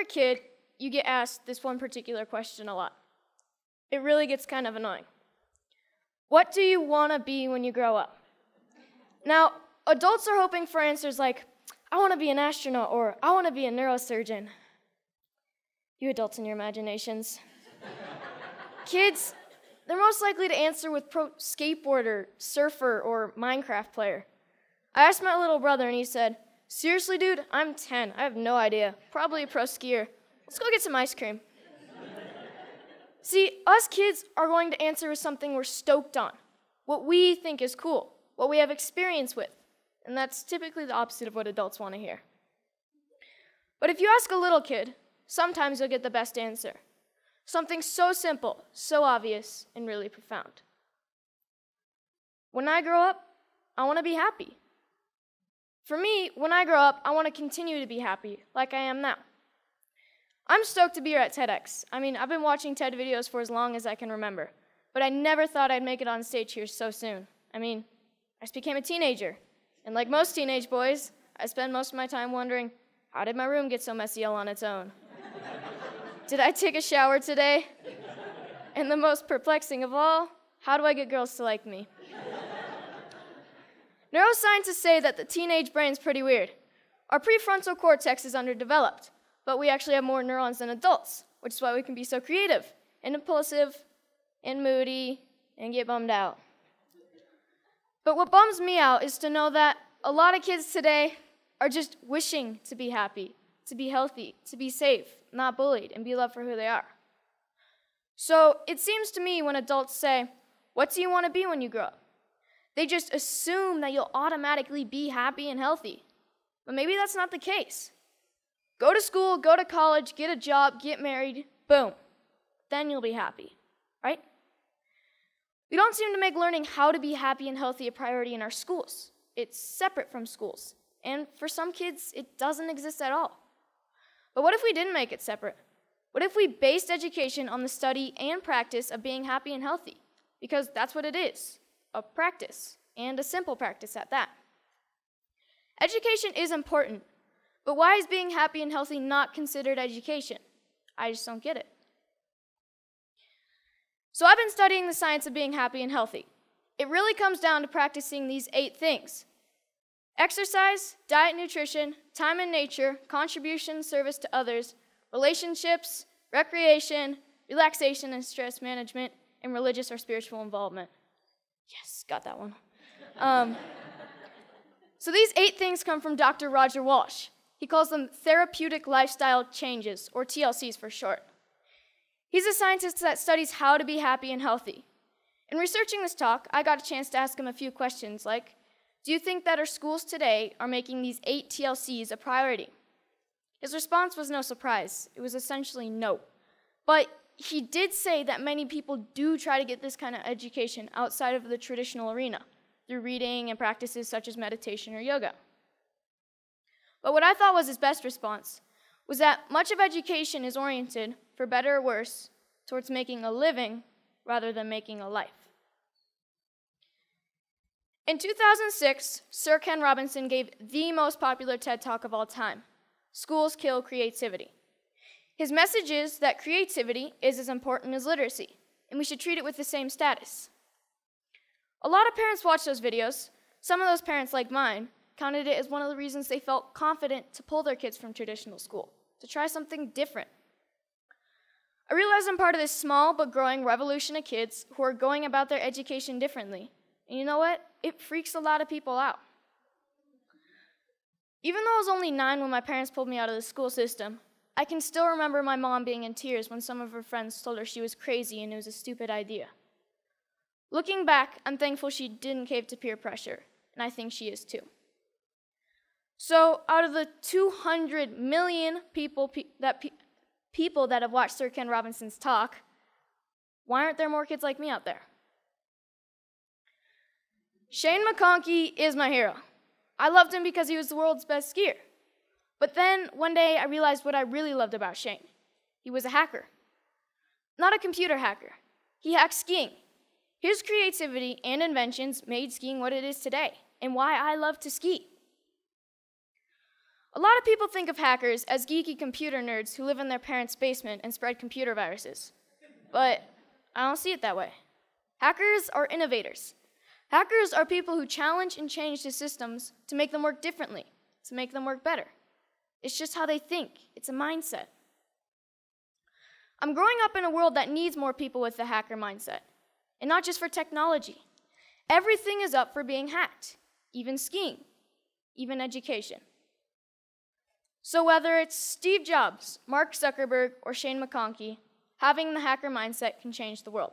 a kid, you get asked this one particular question a lot. It really gets kind of annoying. What do you want to be when you grow up? Now, adults are hoping for answers like, I want to be an astronaut, or I want to be a neurosurgeon. You adults and your imaginations. Kids, they're most likely to answer with pro skateboarder, surfer, or Minecraft player. I asked my little brother and he said, seriously, dude, I'm 10. I have no idea. Probably a pro skier. Let's go get some ice cream. See, us kids are going to answer with something we're stoked on, what we think is cool, what we have experience with, and that's typically the opposite of what adults want to hear. But if you ask a little kid, sometimes you'll get the best answer. Something so simple, so obvious, and really profound. When I grow up, I want to be happy. For me, when I grow up, I want to continue to be happy, like I am now. I'm stoked to be here at TEDx. I mean, I've been watching TED videos for as long as I can remember, but I never thought I'd make it on stage here so soon. I mean, I just became a teenager, and like most teenage boys, I spend most of my time wondering, how did my room get so messy all on its own? Did I take a shower today? And the most perplexing of all, how do I get girls to like me? Neuroscientists say that the teenage brain's pretty weird. Our prefrontal cortex is underdeveloped, but we actually have more neurons than adults, which is why we can be so creative and impulsive and moody and get bummed out. But what bums me out is to know that a lot of kids today are just wishing to be happy, to be healthy, to be safe, not bullied, and be loved for who they are. So it seems to me when adults say, what do you want to be when you grow up? They just assume that you'll automatically be happy and healthy. But maybe that's not the case. Go to school, go to college, get a job, get married, boom. Then you'll be happy, right? We don't seem to make learning how to be happy and healthy a priority in our schools. It's separate from schools. And for some kids, it doesn't exist at all. But what if we didn't make it separate? What if we based education on the study and practice of being happy and healthy? Because that's what it is, a practice, and a simple practice at that. Education is important, but why is being happy and healthy not considered education? I just don't get it. So I've been studying the science of being happy and healthy. It really comes down to practicing these 8 things: exercise, diet, nutrition, time in nature, contribution, service to others, relationships, recreation, relaxation and stress management, and religious or spiritual involvement. Yes, got that one. So these 8 things come from Dr. Roger Walsh. He calls them therapeutic lifestyle changes, or TLCs for short. He's a scientist that studies how to be happy and healthy. In researching this talk, I got a chance to ask him a few questions like, do you think that our schools today are making these 8 TLCs a priority? His response was no surprise. It was essentially no. But he did say that many people do try to get this kind of education outside of the traditional arena, through reading and practices such as meditation or yoga. But what I thought was his best response was that much of education is oriented, for better or worse, towards making a living rather than making a life. In 2006, Sir Ken Robinson gave the most popular TED Talk of all time, Schools Kill Creativity. His message is that creativity is as important as literacy, and we should treat it with the same status. A lot of parents watch those videos. Some of those parents, like mine, counted it as one of the reasons they felt confident to pull their kids from traditional school, to try something different. I realize I'm part of this small but growing revolution of kids who are going about their education differently. And you know what? It freaks a lot of people out. Even though I was only 9 when my parents pulled me out of the school system, I can still remember my mom being in tears when some of her friends told her she was crazy and it was a stupid idea. Looking back, I'm thankful she didn't cave to peer pressure, and I think she is too. So out of the 200 million people that have watched Sir Ken Robinson's talk, why aren't there more kids like me out there? Shane McConkey is my hero. I loved him because he was the world's best skier. But then one day I realized what I really loved about Shane. He was a hacker. Not a computer hacker. He hacked skiing. His creativity and inventions made skiing what it is today, and why I love to ski. A lot of people think of hackers as geeky computer nerds who live in their parents' basement and spread computer viruses. But I don't see it that way. Hackers are innovators. Hackers are people who challenge and change the systems to make them work differently, to make them work better. It's just how they think. It's a mindset. I'm growing up in a world that needs more people with the hacker mindset, and not just for technology. Everything is up for being hacked, even skiing, even education. So whether it's Steve Jobs, Mark Zuckerberg, or Shane McConkey, having the hacker mindset can change the world.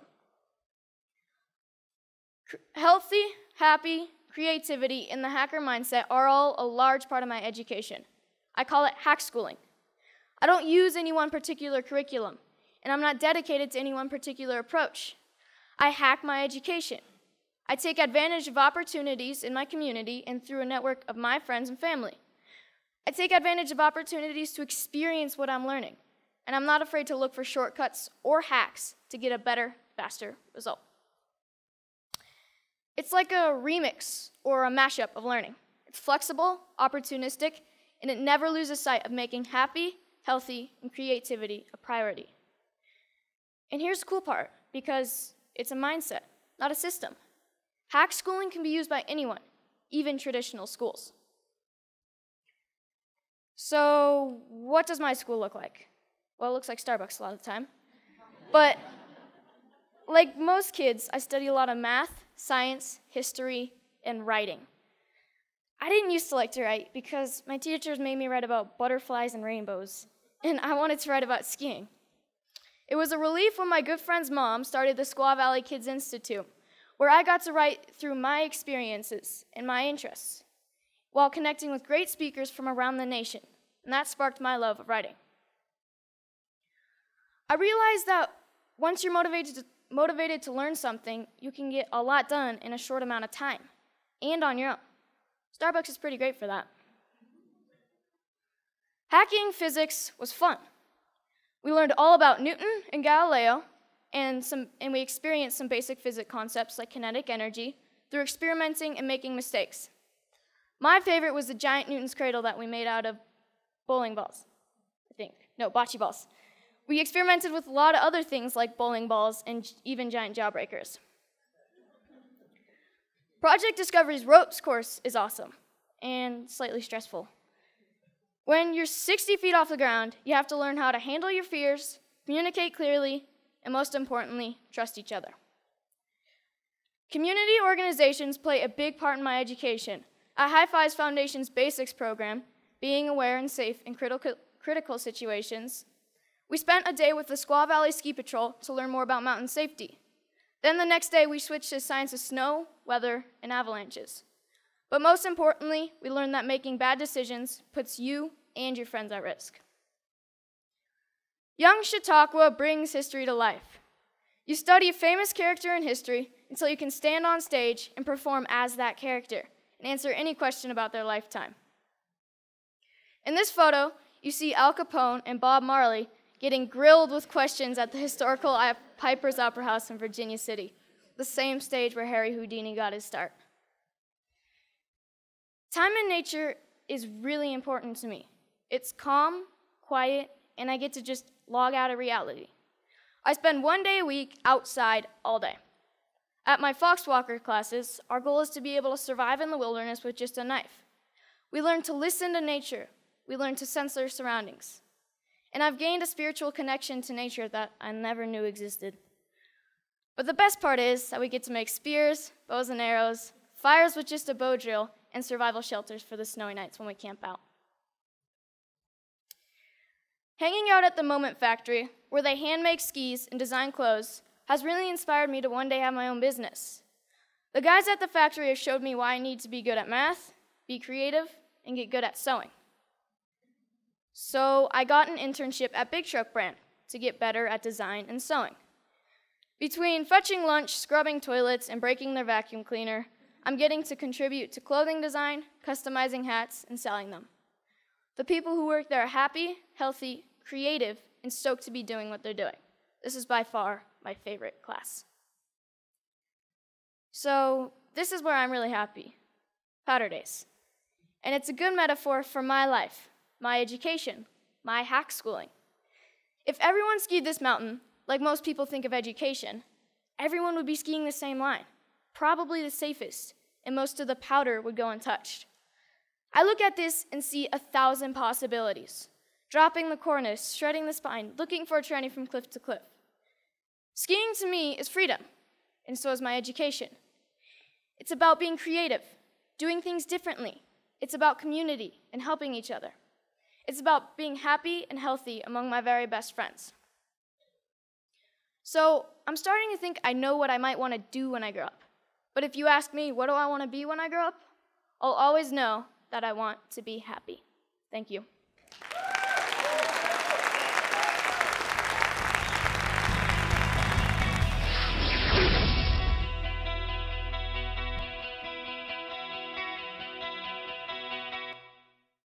Healthy, happy, creativity, and the hacker mindset are all a large part of my education. I call it hack schooling. I don't use any one particular curriculum, and I'm not dedicated to any one particular approach. I hack my education. I take advantage of opportunities in my community and through a network of my friends and family. I take advantage of opportunities to experience what I'm learning, and I'm not afraid to look for shortcuts or hacks to get a better, faster result. It's like a remix or a mashup of learning. It's flexible, opportunistic, and it never loses sight of making happy, healthy, and creativity a priority. And here's the cool part, because it's a mindset, not a system. Hack schooling can be used by anyone, even traditional schools. So what does my school look like? Well, it looks like Starbucks a lot of the time. But like most kids, I study a lot of math, science, history, and writing. I didn't used to like to write because my teachers made me write about butterflies and rainbows, and I wanted to write about skiing. It was a relief when my good friend's mom started the Squaw Valley Kids Institute, where I got to write through my experiences and my interests, while connecting with great speakers from around the nation, and that sparked my love of writing. I realized that once you're motivated to learn something, you can get a lot done in a short amount of time, and on your own. Starbucks is pretty great for that. Hacking physics was fun. We learned all about Newton and Galileo, and we experienced some basic physics concepts like kinetic energy through experimenting and making mistakes. My favorite was the giant Newton's cradle that we made out of bowling balls, I think. No, bocce balls. We experimented with a lot of other things like bowling balls and even giant jawbreakers. Project Discovery's ropes course is awesome and slightly stressful. When you're 60 feet off the ground, you have to learn how to handle your fears, communicate clearly, and most importantly, trust each other. Community organizations play a big part in my education. At High Fives Foundation's Basics program, being aware and safe in critical situations, we spent a day with the Squaw Valley Ski Patrol to learn more about mountain safety. Then the next day, we switched to science of snow, weather, and avalanches. But most importantly, we learned that making bad decisions puts you and your friends at risk. Young Chautauqua brings history to life. You study a famous character in history until you can stand on stage and perform as that character and answer any question about their lifetime. In this photo, you see Al Capone and Bob Marley getting grilled with questions at the historical Piper's Opera House in Virginia City, the same stage where Harry Houdini got his start. Time in nature is really important to me. It's calm, quiet, and I get to just log out of reality. I spend 1 day a week outside all day. At my Foxwalker classes, our goal is to be able to survive in the wilderness with just a knife. We learn to listen to nature. We learn to sense our surroundings. And I've gained a spiritual connection to nature that I never knew existed. But the best part is that we get to make spears, bows and arrows, fires with just a bow drill, and survival shelters for the snowy nights when we camp out. Hanging out at the Moment Factory, where they hand make skis and design clothes, has really inspired me to one day have my own business. The guys at the factory have showed me why I need to be good at math, be creative, and get good at sewing. So I got an internship at Big Truck Brand to get better at design and sewing. Between fetching lunch, scrubbing toilets, and breaking their vacuum cleaner, I'm getting to contribute to clothing design, customizing hats, and selling them. The people who work there are happy, healthy, creative, and stoked to be doing what they're doing. This is by far my favorite class. So this is where I'm really happy, powder days. And it's a good metaphor for my life. my education, my hack schooling. If everyone skied this mountain, like most people think of education, everyone would be skiing the same line, probably the safest, and most of the powder would go untouched. I look at this and see 1,000 possibilities. Dropping the cornice, shredding the spine, looking for a tranny from cliff to cliff. Skiing to me is freedom, and so is my education. It's about being creative, doing things differently. It's about community and helping each other. It's about being happy and healthy among my very best friends. So I'm starting to think I know what I might want to do when I grow up. But if you ask me, what do I want to be when I grow up? I'll always know that I want to be happy. Thank you.